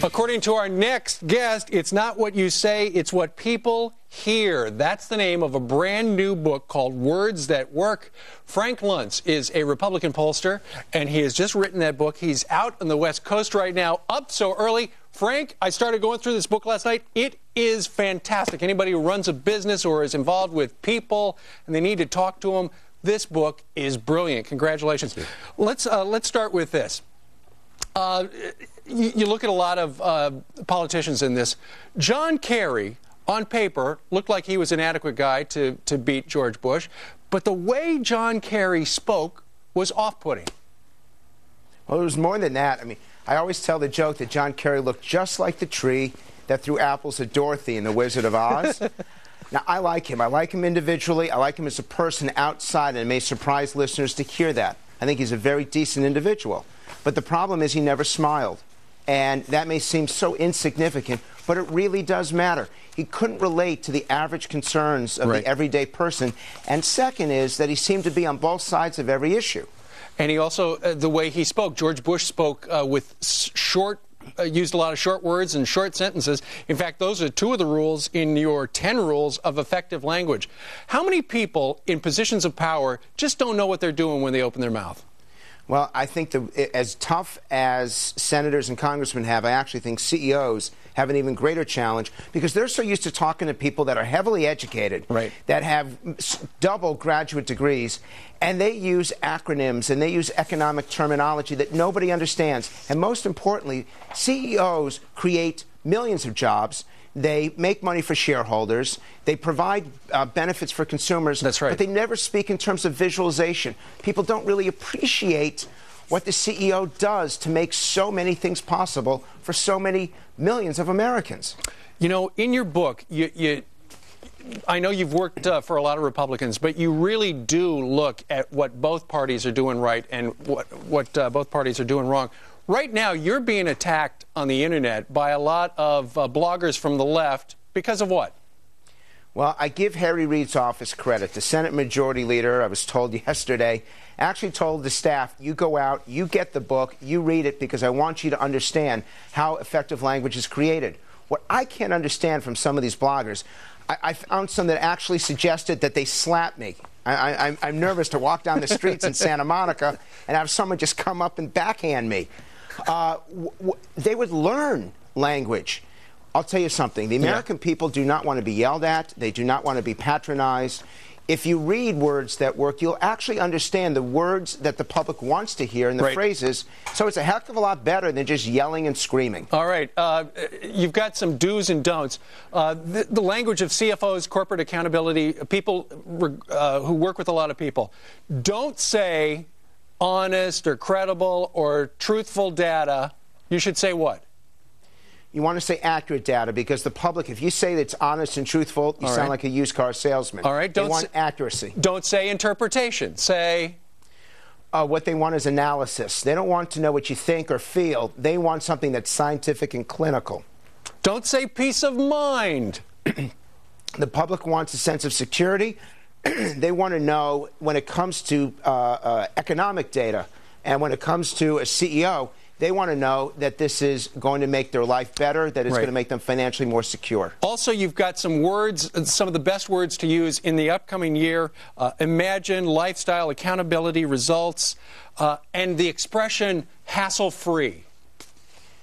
According to our next guest, it's not what you say, it's what people hear. That's the name of a brand new book called Words That Work. Frank Luntz is a Republican pollster, and he has just written that book. He's out on the West Coast right now, up so early. Frank, I started going through this book last night. It is fantastic. Anybody who runs a business or is involved with people and they need to talk to them, this book is brilliant. Congratulations. Let's start with this. You look at a lot of politicians in this. John Kerry, on paper, looked like he was an adequate guy to beat George Bush, but the way John Kerry spoke was off-putting. Well, it was more than that. I mean, I always tell the joke that John Kerry looked just like the tree that threw apples at Dorothy in The Wizard of Oz. Now, I like him. I like him individually. I like him as a person outside, and it may surprise listeners to hear that. I think he's a very decent individual. But the problem is he never smiled. And that may seem so insignificant, but it really does matter. He couldn't relate to the average concerns of the everyday person. And second is that he seemed to be on both sides of every issue. And he also, the way he spoke, George Bush spoke with used a lot of short words and short sentences. In fact, those are two of the rules in your 10 rules of effective language. How many people in positions of power just don't know what they're doing when they open their mouth? Well, I think as tough as senators and congressmen have, I actually think CEOs have an even greater challenge because they're so used to talking to people that are heavily educated, that have double graduate degrees, and they use acronyms and they use economic terminology that nobody understands. And most importantly, CEOs create millions of jobs. They make money for shareholders. They provide benefits for consumers. That's right. But they never speak in terms of visualization. People don't really appreciate what the CEO does to make so many things possible for so many millions of Americans. You know, in your book, I know you've worked for a lot of Republicans, but you really do look at what both parties are doing right and what both parties are doing wrong. Right now, you're being attacked on the Internet by a lot of bloggers from the left because of what? Well, I give Harry Reid's office credit. The Senate Majority Leader, I was told yesterday, actually told the staff, you go out, you get the book, you read it because I want you to understand how effective language is created. What I can't understand from some of these bloggers, I found some that actually suggested that they slap me. I'm nervous to walk down the streets in Santa Monica and have someone just come up and backhand me. They would learn language. I'll tell you something. The American people do not want to be yelled at. They do not want to be patronized. If you read Words That Work, you'll actually understand the words that the public wants to hear and the phrases. So it's a heck of a lot better than just yelling and screaming. All right. You've got some do's and don'ts. The language of CFOs, corporate accountability, people who work with a lot of people. Don't say honest or credible or truthful data. You should say what? You want to say accurate data because the public, if you say that it's honest and truthful, you sound like a used car salesman. All right. They want accuracy. Don't say interpretation. Say... what they want is analysis. They don't want to know what you think or feel. They want something that's scientific and clinical. Don't say peace of mind. The public wants a sense of security. They want to know when it comes to economic data and when it comes to a CEO, they want to know that this is going to make their life better, that it's going to make them financially more secure. Also, you've got some words, some of the best words to use in the upcoming year. Imagine, lifestyle, accountability, results, and the expression hassle-free.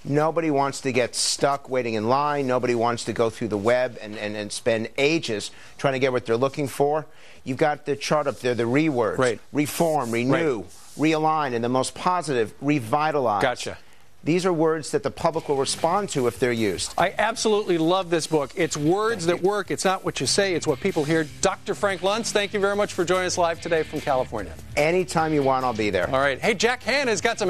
Nobody wants to get stuck waiting in line. Nobody wants to go through the web and spend ages trying to get what they're looking for. You've got the chart up there, the words. Reform, renew, realign, and the most positive, revitalize. Gotcha. These are words that the public will respond to if they're used. I absolutely love this book. It's Words That Work. It's not what you say, it's what people hear. Dr. Frank Luntz, thank you very much for joining us live today from California. Anytime you want, I'll be there. All right. Hey, Jack Hanna's got some